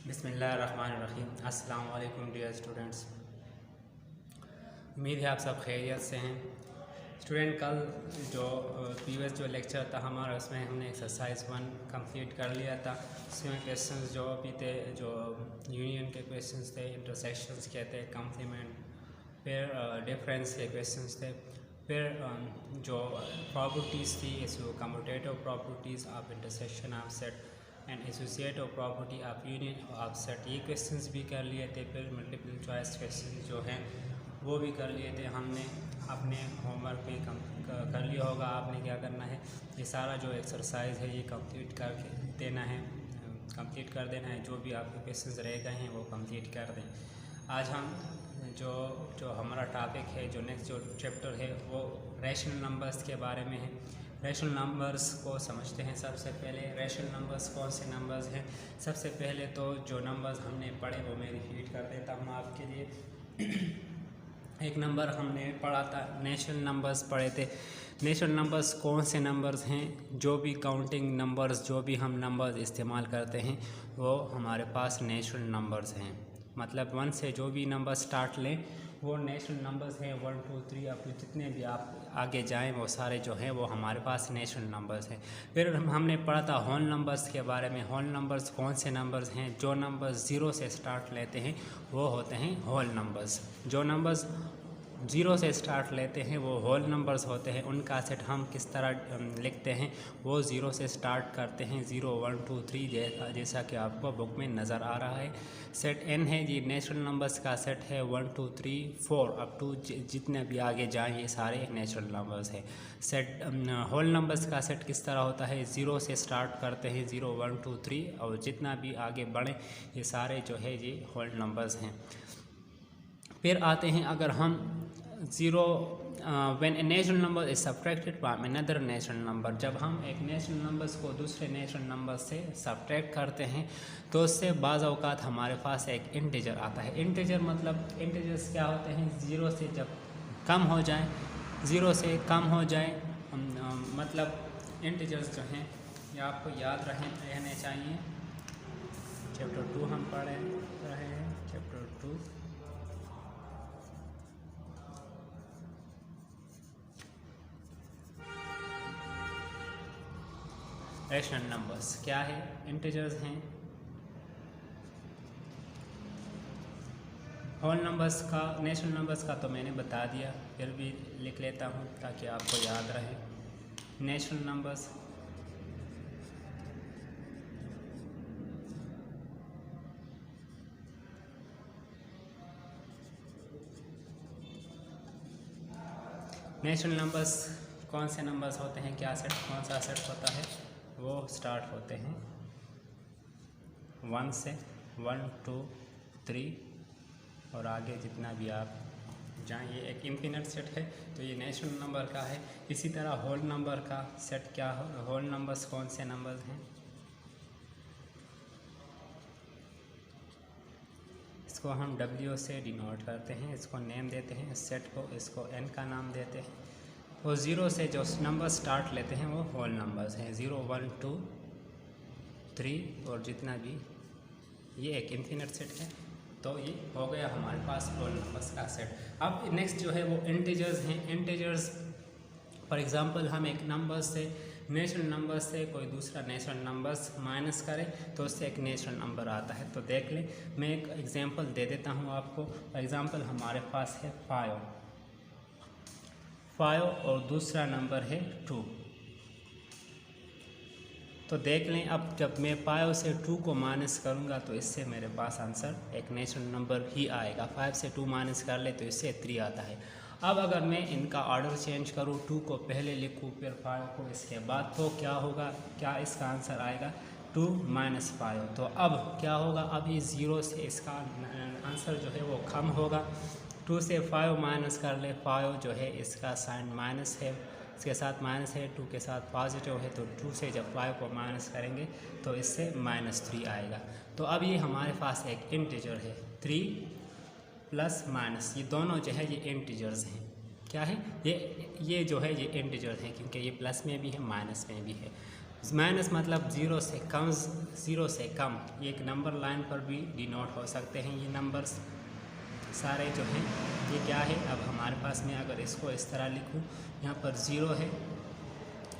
बिस्मिल्लाहिर्रहमानिर्रहीम। अस्सलाम वालेकुम डियर स्टूडेंट्स। उम्मीद है आप सब खैरियत से हैं। स्टूडेंट, कल जो प्रीवियस जो लेक्चर था हमारा, उसमें हमने एक्सरसाइज 1 कंप्लीट कर लिया था। उसमें क्वेश्चंस जो भी थे, जो यूनियन के क्वेश्चंस थे, इंटरसेक्शंस के थे, कम्प्लीमेंट, फिर डिफरेंस के क्वेश्चंस थे, फिर जो प्रॉपर्टीज़ थी, इसको commutative properties of intersection of set and associative property of union of set, ये क्वेश्चंस भी कर लिए थे। फिर मल्टीपल चॉइस क्वेश्चन जो हैं वो भी कर लिए थे हमने। अपने होमवर्क पे कर लिया होगा। आपने क्या करना है, ये सारा जो एक्सरसाइज है ये कंप्लीट कर देना है, कंप्लीट कर देना है। जो भी आपके क्वेश्चंस रह गए हैं वो कंप्लीट कर दें। आज हम जो हमारा टॉपिक है, जो नेक्स्ट जो चैप्टर है, वो रैशनल नंबर्स के बारे में है। रैशनल नंबर्स को समझते हैं। सबसे पहले रैशनल नंबर्स कौन से नंबर्स हैं। सबसे पहले तो जो नंबर्स हमने पढ़े वो मैं रिपीट कर देता हूँ आपके लिए। एक नंबर हमने पढ़ा था, नेचुरल नंबर्स पढ़े थे। नेचुरल नंबर्स कौन से नंबर्स हैं? जो भी काउंटिंग नंबर्स, जो भी हम नंबर्स इस्तेमाल करते हैं वो हमारे पास नेचुरल नंबर्स हैं। मतलब 1 से जो भी नंबर स्टार्ट लें वो नेचुरल नंबर्स हैं। 1 2 3 अब जितने भी आप आगे जाएं वो सारे जो हैं वो हमारे पास नेचुरल नंबर्स हैं। फिर हमने पढ़ा था होल नंबर्स के बारे में। होल नंबर्स कौन से नंबर्स हैं? जो नंबर्स 0 से स्टार्ट लेते हैं वो होते हैं होल नंबर्स। जो नंबर्स 0 से स्टार्ट लेते हैं वो होल नंबर्स होते हैं। उनका सेट हम किस तरह लिखते हैं? वो 0 से स्टार्ट करते हैं, 0 1 2 3 जैसा कि आपको बुक में नज़र आ रहा है। सेट n है जी, नेचुरल नंबर्स का सेट है 1 2 3 4 अप टू जितने भी आगे जाएं ये सारे नेचुरल नंबर्स हैं। सेट होल नंबर्स का सेट किस तरह होता है? 0 से स्टार्ट करते हैं, 0 1 2 3 और जितना भी आगे बढ़ें ये सारे जो है ये होल नंबर्स हैं। फिर आते हैं, अगर हम 0 when A natural number is subtracted from another natural number, जब हम एक नेचुरल नंबर्स को दूसरे नेचुरल नंबर से सब्ट्रैक्ट करते हैं तो उससे बाज़ औक़ात हमारे पास एक इंटीजर आता है। इंटीजर मतलब इंटीजर्स क्या होते हैं? 0 से जब कम हो जाए, 0 से कम हो जाए, मतलब इंटीजर्स जो हैं ये आपको याद रहने चाहिए। चैप्टर 2 हम पढ़ रहे हैं, चैप्टर 2। रैशनल नंबर्स क्या है? इंटीजर्स हैं। होल नंबर्स का, नेचुरल नंबर्स का तो मैंने बता दिया, फिर भी लिख लेता हूँ ताकि आपको याद रहे। नेचुरल नंबर्स नेचुरल नंबर्स कौन से नंबर्स होते हैं? क्या सेट, कौन सा सेट होता है? वो स्टार्ट होते हैं 1 से, 1 2 3 और आगे जितना भी आप जाएं। ये एक इनफिनिट सेट है तो ये नेचुरल नंबर का है। इसी तरह होल नंबर का सेट क्या हो? होल नंबर्स कौन से नंबर्स हैं? इसको हम W से डिनोट करते हैं, इसको नेम देते हैं इस सेट को, इसको n का नाम देते हैं। वो 0 से जो नंबर स्टार्ट लेते हैं वो होल नंबर्स हैं, 0 1 2 3 और जितना भी, ये एक इनफिनिट सेट है। तो ये हो गया हमारे पास होल नंबर्स का सेट। अब नेक्स्ट जो है वो इंटीजर्स हैं। इंटीजर्स फॉर एग्जांपल हम एक नंबर से, नेचुरल नंबर से कोई दूसरा नेचुरल नंबर्स माइनस करें तो उससे एक नेचुरल नंबर आता है। तो देख लें, मैं एक एग्जांपल दे देता हूँ आपको। फॉर एग्जांपल हमारे पास है 5 और दूसरा नंबर है 2। तो देख लें, अब जब मैं 5 से 2 को माइनस करूंगा तो इससे मेरे पास आंसर एक नेचुरल नंबर ही आएगा। 5 से 2 माइनस कर ले तो इससे 3 आता है। अब अगर मैं इनका ऑर्डर चेंज करूं, 2 को पहले लिखूं फिर 5 को इसके बाद, तो क्या होगा? क्या इसका आंसर आएगा? 2 - 5। तो अब क्या होगा? अब इस 0 से इसका आंसर जो है वो कम होगा। 2 से 5 माइनस कर ले, 5 जो है इसका साइन माइनस है, इसके साथ माइनस है, 2 के साथ पॉजिटिव है। तो 2 से जब 5 को माइनस करेंगे तो इससे -3 आएगा। तो अब ये हमारे पास एक इंटीजर है, 3 प्लस माइनस, ये दोनों जो है ये इंटीजर्स हैं। क्या है? ये जो है ये इंटीजर्स हैं, क्योंकि ये प्लस में भी है माइनस में भी है। माइनस मतलब ज़ीरो से कम, ज़ीरो से कम, ये एक नंबर लाइन पर भी डिनोट हो सकते हैं ये नंबर्स सारे जो हैं। ये क्या है, अब हमारे पास में अगर इसको इस तरह लिखूँ, यहाँ पर ज़ीरो है,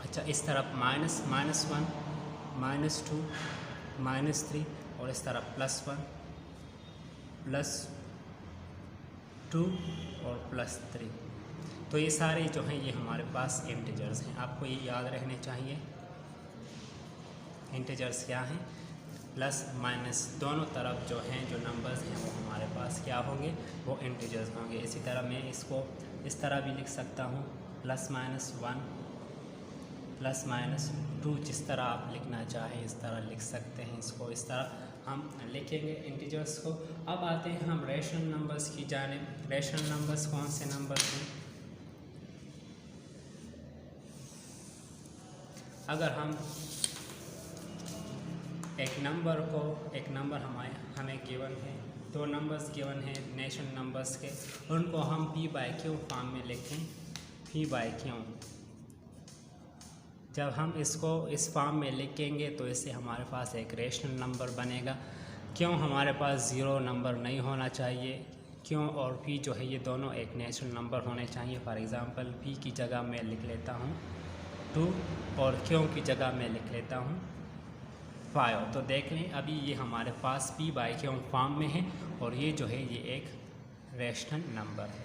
अच्छा इस तरफ माइनस, -1, -2, -3 और इस तरफ +1, +2 और +3। तो ये सारे जो हैं ये हमारे पास इंटीजर्स हैं। आपको ये याद रहने चाहिए इंटीजर्स क्या हैं। प्लस माइनस दोनों तरफ जो हैं जो नंबर्स हैं वो हमारे पास क्या होंगे, वो इंटीजर्स होंगे। इसी तरह मैं इसको इस तरह भी लिख सकता हूँ, +-1 +-2, जिस तरह आप लिखना चाहें इस तरह लिख सकते हैं। इसको इस तरह हम लिखेंगे इंटीजर्स को। अब आते हैं हम रेशनल नंबर्स की जानिब। रेशनल नंबर्स कौन से नंबर्स हैं? अगर हम एक नंबर हमें गिवन है, दो नंबर्स गिवन है नेशनल नंबर्स के, उनको हम p/q फॉर्म में लिखें। p/q जब हम इसको इस फॉर्म में लिखेंगे तो इससे हमारे पास एक रेशनल नंबर बनेगा। क्यों हमारे पास ज़ीरो नंबर नहीं होना चाहिए, क्यों और p जो है ये दोनों एक नेचुरल नंबर होने चाहिए। फॉर एग्ज़ाम्पल p की जगह मैं लिख लेता हूँ 2 और क्यों की जगह मैं लिख लेता हूँ 5। तो देख लें अभी ये हमारे पास p/q फॉर्म में है और ये जो है ये एक रेशनल नंबर है।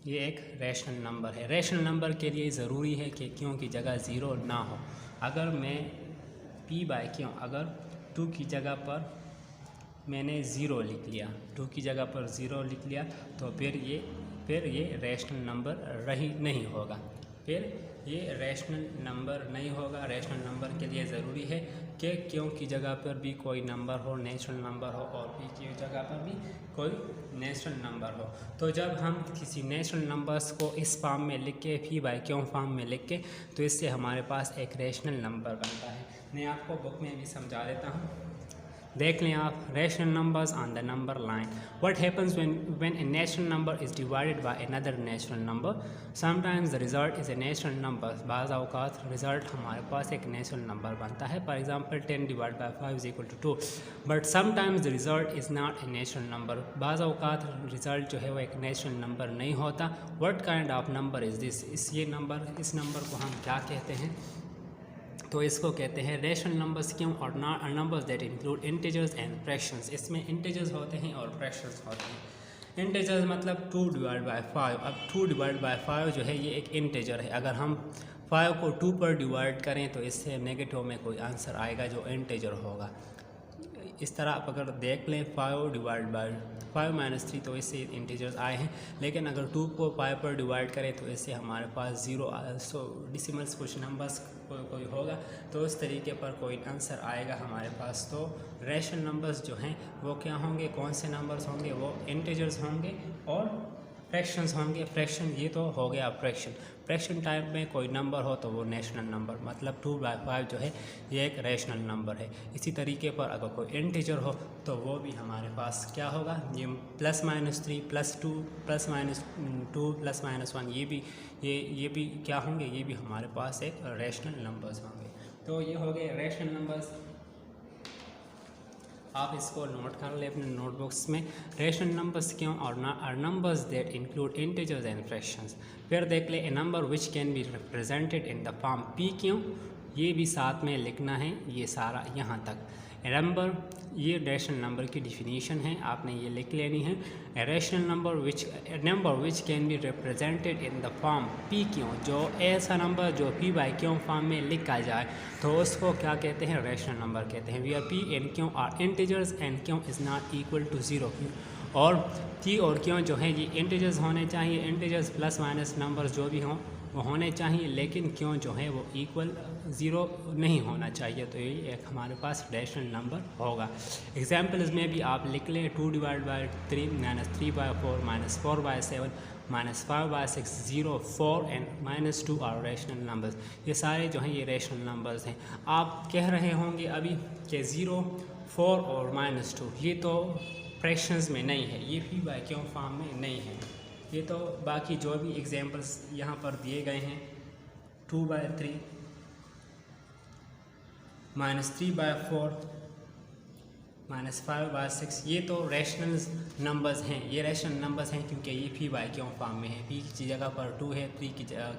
ये एक रेशनल नंबर है। रेशनल नंबर के लिए ज़रूरी है कि क्यों की जगह ज़ीरो ना हो। अगर मैं p/q अगर 2 की जगह पर मैंने ज़ीरो लिख लिया, 2 की जगह पर ज़ीरो लिख लिया तो फिर ये रेशनल नंबर नहीं होगा, फिर ये रेशनल नंबर नहीं होगा। रेशनल नंबर के लिए ज़रूरी है कि क्यों की जगह पर भी कोई नंबर हो, नेचुरल नंबर हो, और p की जगह पर भी कोई नेचुरल नंबर हो। तो जब हम किसी नेचुरल नंबर्स को इस फॉर्म में लिख के p/q फॉर्म में लिख के तो इससे हमारे पास एक रेशनल नंबर बनता है। मैं आपको बुक में भी समझा देता हूँ, देख लें आप। Rational numbers on the number line. What happens when A natural number is divided by another natural number? Sometimes the result is a natural number. बाज़ औक़ात रिजल्ट हमारे पास एक नेचुरल नंबर बनता है। For example 10 divide by 5 is equal to 2, but sometimes the result is not a natural number. बाज़ औक़ात result जो है वो एक नेचुरल नंबर नहीं होता। What kind of number is this? इस नंबर को हम क्या कहते हैं? तो इसको कहते हैं रेशनल नंबर्स। क्यों? और numbers that include integers and fractions. इसमें इंटीजर्स होते हैं और फ्रैक्शंस होते हैं। इंटीजर्स मतलब 2 डिवाइड बाय 5। अब 2 डिवाइड बाय 5 जो है ये एक इंटीजर है। अगर हम 5 को 2 पर डिवाइड करें तो इससे नेगेटिव में कोई आंसर आएगा जो इंटीजर होगा। इस तरह आप अगर देख लें 5 डिवाइड बाय 5 - 3 तो इससे इंटीजर्स आए हैं। लेकिन अगर 2 को 5 पर डिवाइड करें तो इससे हमारे पास ज़ीरो डिसिमल्स कुछ नंबर्स कोई होगा, तो उस तरीके पर कोई आंसर आएगा हमारे पास। तो रेशनल नंबर्स जो हैं वो क्या होंगे, कौन से नंबर्स होंगे? वो इंटीजर्स होंगे और फ्रैक्शंस होंगे। फ्रैक्शन ये तो हो गया फ्रैक्शन। फ्रैक्शन टाइप में कोई नंबर हो तो वो नेशनल नंबर, मतलब 2/5 जो है ये एक रेशनल नंबर है। इसी तरीके पर अगर कोई इंटीजर हो तो वो भी हमारे पास क्या होगा, ये +-3 +2 +-2 +-1 ये भी क्या होंगे, ये भी हमारे पास एक रेशनल नंबर्स होंगे। तो ये हो गए रेशनल नंबर्स। आप इसको नोट कर ले अपने नोटबुक्स में। Rational numbers Q? और numbers that include integers and fractions. फिर देख ले a number which can be represented in the form p q, ये भी साथ में लिखना है, ये सारा यहाँ तक। नंबर, ये रेशनल नंबर की डिफिनीशन है, आपने ये लिख लेनी है। A rational number which can be represented in the form p क्यों, जो ऐसा नंबर जो p/q फॉर्म में लिखा जाए तो उसको क्या कहते हैं, रेशनल नंबर कहते हैं। Where p and q are integers and q is not equal to 0। और p और q जो है ये इंटीजर्स होने चाहिए, इंटीजर्स प्लस माइनस नंबर्स जो भी हों वो होने चाहिए, लेकिन क्यों जो है वो इक्वल 0 नहीं होना चाहिए। तो ये एक हमारे पास रेशनल नंबर होगा। एग्जाम्पल्स में भी आप लिख लें 2 divide by 3 -3/4 -4/7 -5/6 0 4 and -2 are rational numbers. ये सारे जो हैं ये रेशनल नंबर्स हैं। आप कह रहे होंगे अभी कि 0 4 और -2 ये तो फ्रैक्शंस में नहीं है, ये p/q फॉर्म में नहीं है। ये तो बाकी जो भी एग्जांपल्स यहाँ पर दिए गए हैं, 2/3 -3/4 -5/6, ये तो रैशनल नंबर्स हैं। ये रैशनल नंबर्स हैं क्योंकि ये पी बाई क्यों फॉर्म में है। पी की जगह पर 2 है,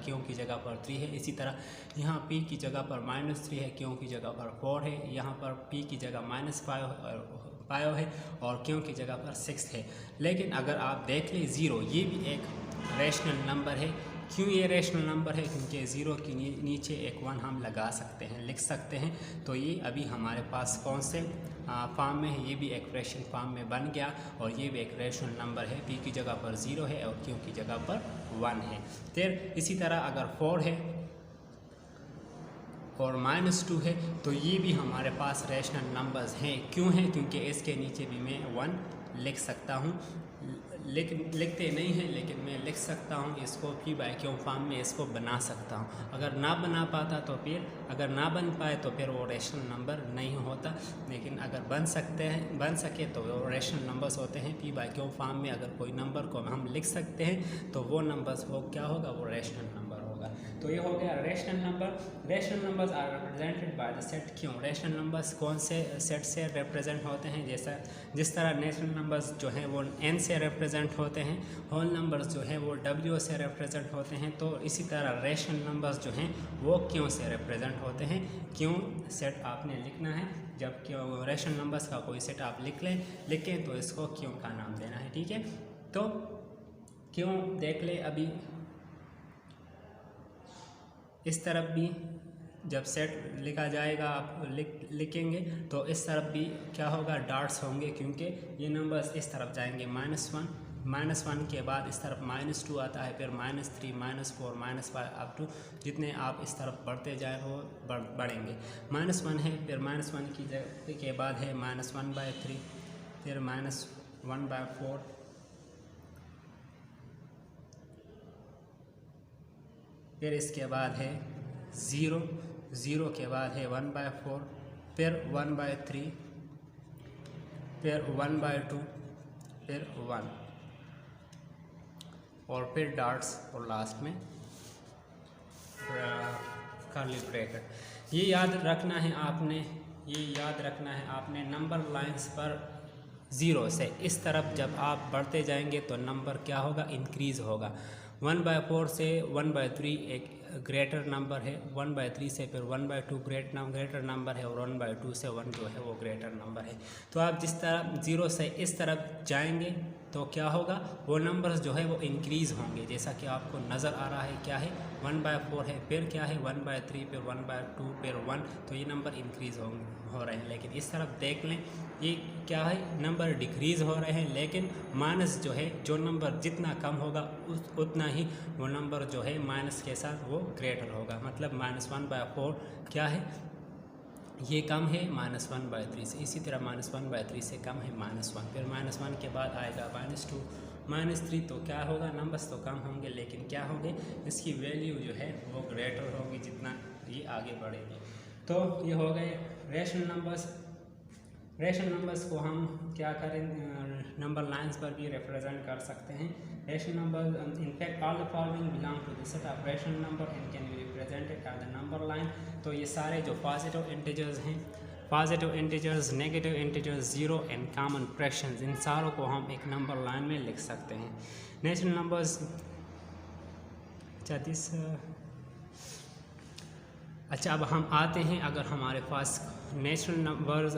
क्यों की जगह पर 3 है। इसी तरह यहाँ पी की जगह पर -3 है, क्यों की जगह पर 4 है। यहाँ पर पी की जगह -5 है और क्यों की जगह पर 6 है। लेकिन अगर आप देख लें 0, ये भी एक रैशनल नंबर है। क्यों ये रैशनल नंबर है? क्योंकि 0 के नीचे एक 1 हम लगा सकते हैं, लिख सकते हैं। तो ये अभी हमारे पास कौन से फॉर्म में है? ये भी एक रैशनल फॉर्म में बन गया और ये भी एक रैशनल नंबर है। पी की जगह पर 0 है और क्यों की जगह पर 1 है। फिर इसी तरह अगर 4 है और -2 है तो ये भी हमारे पास रैशनल नंबर्स हैं। क्यों है? क्योंकि इसके नीचे भी मैं 1 लिख सकता हूँ। लेकिन लिखते नहीं हैं, लेकिन मैं लिख सकता हूँ इसको पी बाई क्यों फॉर्म में इसको बना सकता हूँ। अगर ना बना पाता तो फिर, अगर ना बन पाए तो फिर वो रैशनल नंबर नहीं होता। लेकिन अगर बन सके तो वो रैशनल नंबर्स होते हैं। पी बाई क्यों फॉर्म में अगर कोई नंबर को हम लिख सकते हैं तो वो नंबर्स वो क्या होगा? वो रैशनल नंबर होगा। तो ये हो गया rational number. Rational numbers are represented by the set Q. Rational numbers कौन से सेट से रिप्रेजेंट होते हैं? जिस तरह नेचुरल नंबर्स जो हैं वो n से रिप्रेजेंट होते हैं, होल नंबर्स जो हैं वो w से रिप्रेजेंट होते हैं, तो इसी तरह रैशनल नंबर्स जो हैं वो क्यों से रिप्रेजेंट होते हैं। क्यों सेट आपने लिखना है। जब क्यों रैशनल नंबर्स का कोई सेट आप लिखें तो इसको क्यों का नाम देना है। ठीक है, तो क्यों देख ले। अभी इस तरफ भी जब सेट लिखा जाएगा आप लिखेंगे तो इस तरफ भी क्या होगा? डॉट्स होंगे, क्योंकि ये नंबर्स इस तरफ जाएंगे। -1 के बाद इस तरफ -2 आता है, फिर -3 -4 -5 अप टू जितने आप इस तरफ बढ़ते जाए वो बढ़ेंगे। -1 है, फिर -1 की जगह के बाद है -1/3, फिर -1/4, फिर इसके बाद है 0 के बाद है 1/4, फिर 1/3, फिर 1/2, फिर 1 और फिर डॉट्स और लास्ट में कर्ली ब्रैकेट। ये याद रखना है आपने नंबर लाइंस पर 0 से इस तरफ जब आप बढ़ते जाएंगे तो नंबर क्या होगा? इंक्रीज़ होगा। 1/4 से 1/3 एक ग्रेटर नंबर है, 1/3 से फिर 1/2 ग्रेटर नंबर है और 1/2 से 1 जो है वो ग्रेटर नंबर है। तो आप जिस तरह 0 से इस तरफ जाएंगे तो क्या होगा? वो नंबर्स जो है वो इंक्रीज़ होंगे, जैसा कि आपको नज़र आ रहा है। क्या है? 1/4 है, फिर क्या है? 1/3, फिर 1/2, फिर 1। तो ये नंबर इंक्रीज़ हो रहे हैं। लेकिन इस तरफ देख लें, ये क्या है? नंबर डिक्रीज़ हो रहे हैं। लेकिन माइनस जो है, जो नंबर जितना कम होगा उतना ही वो नंबर जो है माइनस के साथ वो ग्रेटर होगा। मतलब -1/4 क्या है? ये कम है -1/3 से। इसी तरह -1/3 से कम है -1, फिर -1 के बाद आएगा -2, -3। तो क्या होगा? नंबर्स तो कम होंगे लेकिन क्या होंगे? इसकी वैल्यू जो है वो ग्रेटर होगी जितना ये आगे बढ़ेगी। तो ये हो गए रैशनल नंबर्स। रैशनल नंबर्स को हम क्या करें? नंबर लाइंस पर भी रिप्रेजेंट कर सकते हैं। Rational number in fact all the following belong to the set of rational number and can be represented at the number line. तो ये सारे जो पॉजिटिव इंटीजर्स हैं, positive integers, negative integers, 0 and common fractions, इन सारों को हम एक नंबर लाइन में लिख सकते हैं। नेचुरल नंबर्स अच्छा, अब हम आते हैं, अगर हमारे पास नेचुरल नंबर्स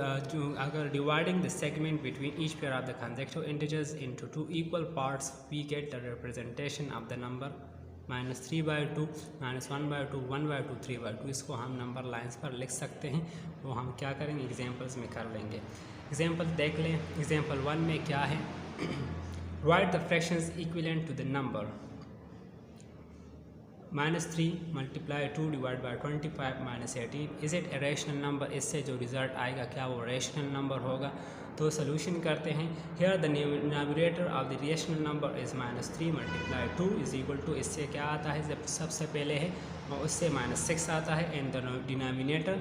अगर dividing the segment between each pair of the consecutive integers into 2 equal parts we get the representation of the number -3/2, -1/2, 1/2, 3/2। इसको हम नंबर लाइंस पर लिख सकते हैं। वो हम क्या करेंगे? एग्जांपल्स में कर लेंगे। एग्जांपल देख लें। एग्जांपल 1 में क्या है? Right the fractions equivalent to the number -3 × 2 / 25 - 18। Is it a rational number? इससे जो रिज़ल्ट आएगा क्या वो रैशनल नंबर होगा? तो सोल्यूशन करते हैं। Here the numerator of the rational number is -3 × 2 = इससे क्या आता है? जब सबसे पहले है और उससे -6 आता है। And the denominator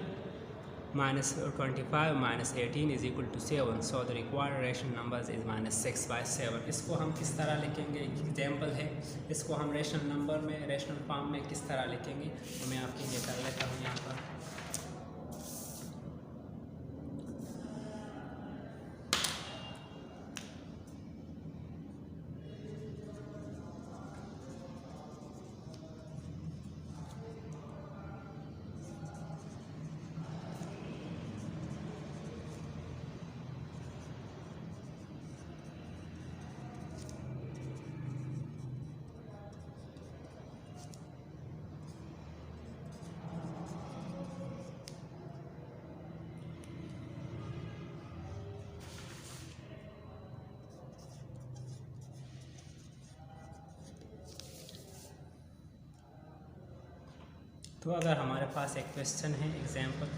-25 -18 is equal to 7, so the required rational numbers is -6/7। इसको हम किस तरह लिखेंगे, एक एग्जाम्पल है, इसको हम रेशनल नंबर में, रेशनल फॉर्म में किस तरह लिखेंगे तो मैं आपके लिए कर लेता हूँ यहाँ पर। तो अगर हमारे पास एक क्वेश्चन है, एग्जाम्पल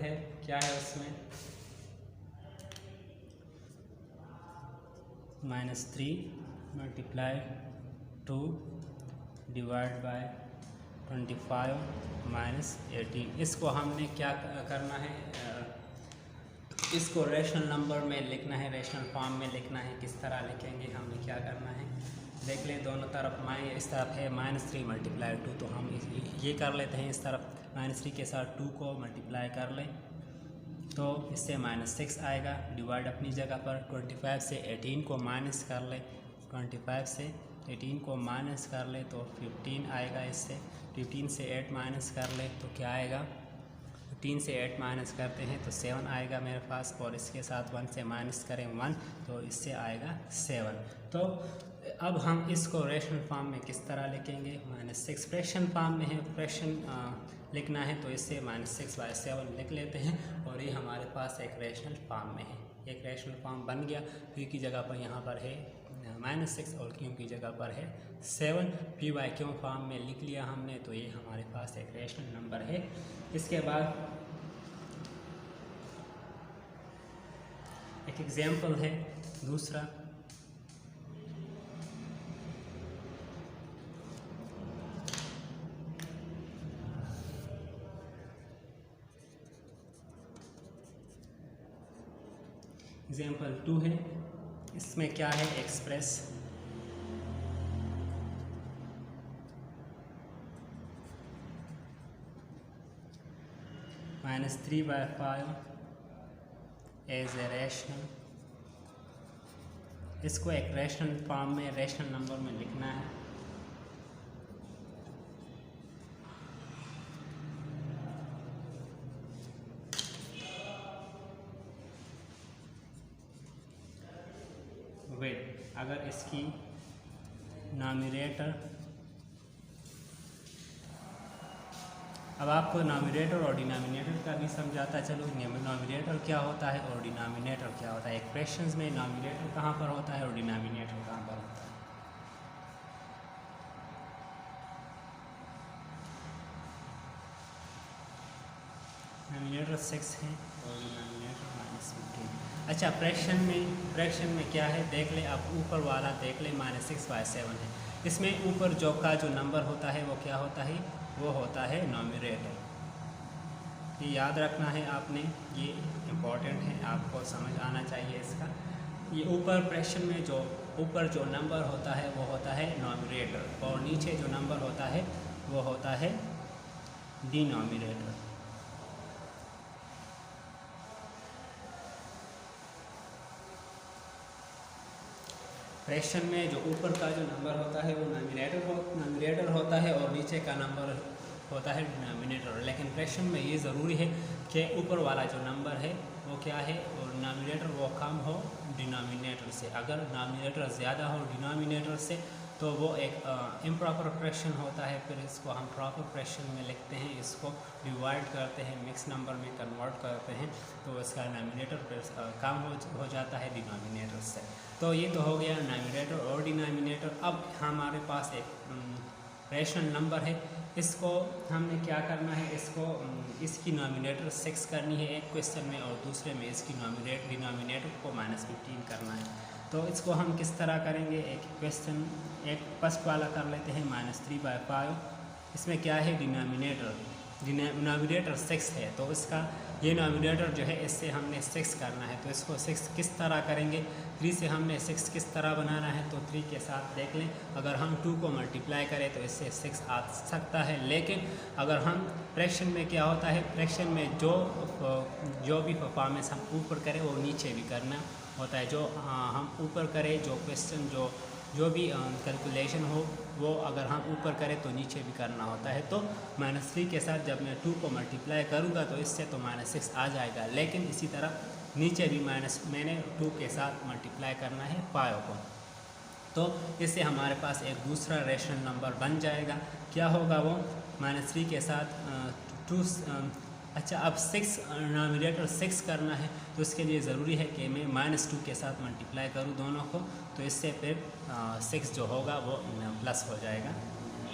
है, क्या है उसमें -3 × 2 डिवाइड बाय 25 -18। इसको हमने क्या करना है, इसको रेशनल नंबर में लिखना है, रेशनल फॉर्म में लिखना है। किस तरह लिखेंगे, हमने क्या करना है, देख लें दोनों तरफ। इस तरफ है -3 × 2, तो हम ये कर लेते हैं, इस तरफ -3 के साथ 2 को मल्टीप्लाई कर लें तो इससे -6 आएगा। डिवाइड अपनी जगह पर 25 से 18 को माइनस कर लें, 25 से 18 को माइनस कर लें तो 15 आएगा। इससे 15 से 8 माइनस कर लें तो क्या आएगा, 15 से 8 माइनस करते हैं तो 7 आएगा मेरे पास, और इसके साथ 1 से माइनस करें 1 तो इससे आएगा 7। तो अब हम इसको रेशनल फॉर्म में किस तरह लिखेंगे, -6 फ्रैक्शन फॉर्म में है, फ्रैक्शन लिखना है तो इससे -6/7 लिख लेते हैं, और ये हमारे पास एक रेशनल फॉर्म में है। एक रेशनल फॉर्म बन गया, पी की जगह पर यहाँ पर है -6 और क्यू की जगह पर है 7, p/q फॉर्म में लिख लिया हमने, तो ये हमारे पास एक रेशनल नंबर है। इसके बाद एक एग्जाम्पल है दूसरा, एग्जाम्पल 2 है। इसमें क्या है, एक्सप्रेस -3/5 एज ए रेशनल। इसको एक रेशनल फॉर्म में, रेशनल नंबर में लिखना है। अगर इसकी नॉमिनेटर, अब आपको नॉमिनेटर और डिनोमिनेटर का भी समझाता चलो। नॉमिनेटर क्या होता है और डिनोमिनेटर क्या होता है। एक्सप्रेशंस में नॉमिनेटर कहाँ पर होता है और डिनोमिनेटर कहाँ पर होता है। नॉमिनेटर 6 है और डिनोमिनेटर -15। अच्छा, फ्रैक्शन में क्या है देख ले आप, ऊपर वाला देख ले -6/7 है। इसमें ऊपर जो नंबर होता है वो क्या होता है, वो होता है नॉमिनेटर। ये याद रखना है आपने, ये इम्पॉर्टेंट है, आपको समझ आना चाहिए इसका। ये ऊपर फ्रैक्शन में ऊपर जो नंबर होता है वो होता है नॉमिनेटर, और नीचे जो नंबर होता है वो होता है डिनोमिनेटर। फ्रैक्शन में जो ऊपर का जो नंबर होता है वो नॉमिनेटर होता है, और नीचे का नंबर होता है डिनोमिनेटर। लेकिन फ्रैक्शन में ये ज़रूरी है कि ऊपर वाला जो नंबर है वो क्या है, और नॉमिनेटर वो कम हो डिनोमिनेटर से। अगर नॉमिनेटर ज़्यादा हो डिनोमिनेटर से तो वो एक इम्प्रॉपर फ्रैक्शन होता है। फिर इसको हम प्रॉपर फ्रैक्शन में लिखते हैं, इसको डिवाइड करते हैं, मिक्स नंबर में कन्वर्ट करते हैं, तो इसका नॉमिनेटर कम हो जाता है डिनोमिनेटर से। तो ये तो हो गया नॉमिनेटर और डिनोमिनेटर। अब हमारे पास एक रेशनल नंबर है, इसको हमने क्या करना है, इसकी नॉमिनेटर 6 करनी है एक क्वेश्चन में, और दूसरे में इसकी डिनोमिनेटर को -15 करना है। तो इसको हम किस तरह करेंगे, एक फर्स्ट वाला कर लेते हैं -3/5। इसमें क्या है, डिनोमिनेटर डिनोमिनेटर 6 है तो इसका ये डिनोमिनेटर जो है इससे हमने 6 करना है। तो इसको 6 किस तरह करेंगे, 3 से हमने 6 किस तरह बनाना है, तो 3 के साथ देख लें। अगर हम 2 को मल्टीप्लाई करें तो इससे 6 आ सकता है, लेकिन अगर हम फ्रैक्शन में क्या होता है, फ्रैक्शन में जो भी परफॉर्मेंस हम ऊपर करें वो नीचे भी करना होता है। जो हम ऊपर करें, जो क्वेश्चन जो भी कैलकुलेशन हो वो अगर हम ऊपर करें तो नीचे भी करना होता है। तो -3 के साथ जब मैं 2 को मल्टीप्लाई करूँगा तो इससे तो -6 आ जाएगा, लेकिन इसी तरह नीचे भी मैंने 2 के साथ मल्टीप्लाई करना है 5 को। तो इससे हमारे पास एक दूसरा रेशनल नंबर बन जाएगा। क्या होगा वो, -3 के साथ 2 अच्छा अब 6 डिनोमिनेटर 6 करना है तो इसके लिए ज़रूरी है कि मैं -2 के साथ मल्टीप्लाई करूँ दोनों को, तो इससे फिर 6 जो होगा वो प्लस हो जाएगा।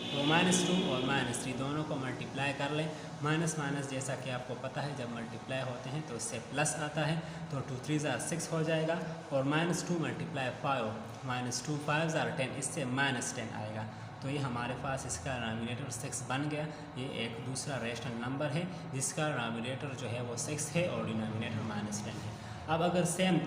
तो -2 और -3 दोनों को मल्टीप्लाई कर लें। माइनस माइनस जैसा कि आपको पता है जब मल्टीप्लाई होते हैं तो इससे प्लस आता है, तो 2 3 ज़ार 6 हो जाएगा। और -2 मल्टीप्लाई 5, -2 5 ज़ार 10, इससे -10 आएगा। तो ये हमारे पास इसका डिनोमिनेटर 6 बन गया। ये एक दूसरा रेशनल नंबर है जिसका डिनोमिनेटर जो है वो 6 है और डिनोमिनेटर -10 है। अब अगर सेम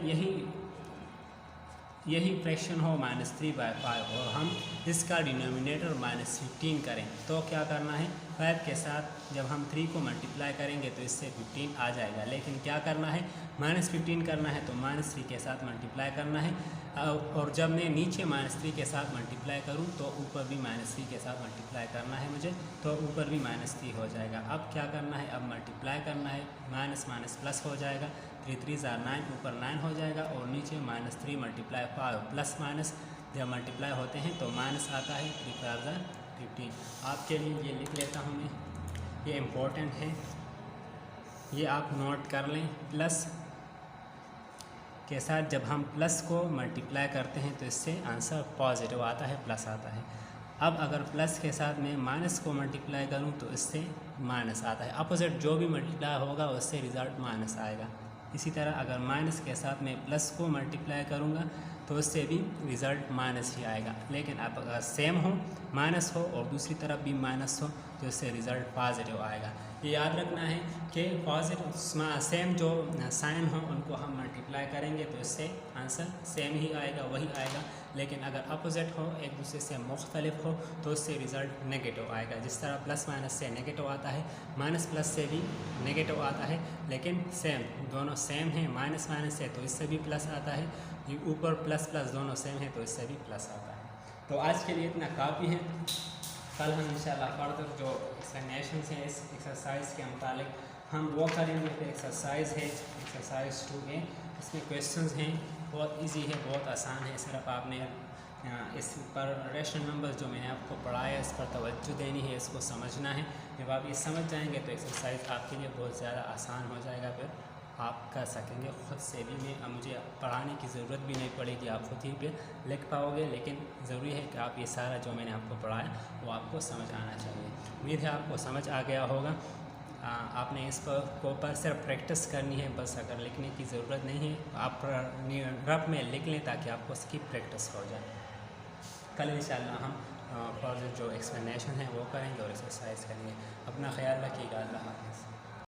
यही फ्रैक्शन हो -3/5 और हम इसका डिनोमिनेटर -15 करें तो क्या करना है, 5 के साथ जब हम 3 को मल्टीप्लाई करेंगे तो इससे 15 आ जाएगा। लेकिन क्या करना है, -15 करना है तो -3 के साथ मल्टीप्लाई करना है। और जब मैं नीचे -3 के साथ मल्टीप्लाई करूं तो ऊपर भी -3 के साथ मल्टीप्लाई करना है मुझे, तो ऊपर भी -3 हो जाएगा। अब क्या करना है, अब मल्टीप्लाई करना है, माइनस माइनस प्लस हो जाएगा, 3 3 ज़ार 9, ऊपर 9 हो जाएगा और नीचे -3 मल्टीप्लाई 5 प्लस माइनस जब मल्टीप्लाई होते हैं तो माइनस आता है, 3 5 ज़ार 15। आपके लिए ये लिख लेता हूँ मैं, ये इम्पोर्टेंट है, ये आप नोट कर लें। प्लस के साथ जब हम प्लस को मल्टीप्लाई करते हैं तो इससे आंसर पॉजिटिव आता है, प्लस आता है। अब अगर प्लस के साथ मैं माइनस को मल्टीप्लाई करूं तो इससे माइनस आता है। अपोजिट जो भी मल्टीप्लाई होगा उससे रिज़ल्ट माइनस आएगा। इसी तरह अगर माइनस के साथ मैं प्लस को मल्टीप्लाई करूंगा तो उससे भी रिज़ल्ट माइनस ही आएगा। लेकिन अब अगर सेम हो, माइनस हो और दूसरी तरफ भी माइनस हो तो इससे रिज़ल्ट पॉजिटिव आएगा। ये याद रखना है कि पॉजिटिव सेम जो साइन हो उनको हम मल्टीप्लाई करेंगे तो इससे आंसर सेम ही आएगा, वही आएगा। लेकिन अगर अपोजिट हो, एक दूसरे से मुख्तलिफ हो तो उससे रिज़ल्ट नेगेटिव आएगा। जिस तरह प्लस माइनस से नेगेटिव आता है, माइनस प्लस से भी नेगेटिव आता है, लेकिन सेम दोनों सेम हैं। माइनस माइनस से तो इससे भी प्लस आता है, ये ऊपर प्लस प्लस दोनों सेम है तो इससे भी प्लस आता है। तो आज के लिए इतना काफ़ी है। कल हम इंशाल्लाह फर्दर जो एक्सप्लेनेशन है इस एक्सरसाइज के मुतालिक हम वो करेंगे। फिर एक्सरसाइज है एक्सरसाइज 2A, इसमें क्वेश्चंस हैं, बहुत इजी है, बहुत आसान है। सिर्फ आपने इस पर रेशनल नंबर्स जो मैंने आपको पढ़ाया इस पर तवज्जो देनी है, इसको समझना है। जब आप ये समझ जाएंगे तो एक्सरसाइज आपके लिए बहुत ज़्यादा आसान हो जाएगा, फिर आप कर सकेंगे खुद से भी। मुझे पढ़ाने की ज़रूरत भी नहीं पड़ेगी, आप खुद ही पे लिख पाओगे। लेकिन ज़रूरी है कि आप ये सारा जो मैंने आपको पढ़ाया वो आपको समझ आना चाहिए। उम्मीद है आपको समझ आ गया होगा। आपने इस पर सिर्फ प्रैक्टिस करनी है बस, अगर लिखने की ज़रूरत नहीं है आप रफ में लिख लें ताकि आपको इसकी प्रैक्टिस हो जाए। कल इंशाल्लाह हम फर्दर जो एक्सप्लेनेशन है वो करेंगे और एक्सरसाइज करेंगे। अपना ख्याल रखिएगा। अल्लाह हाफ़िज़।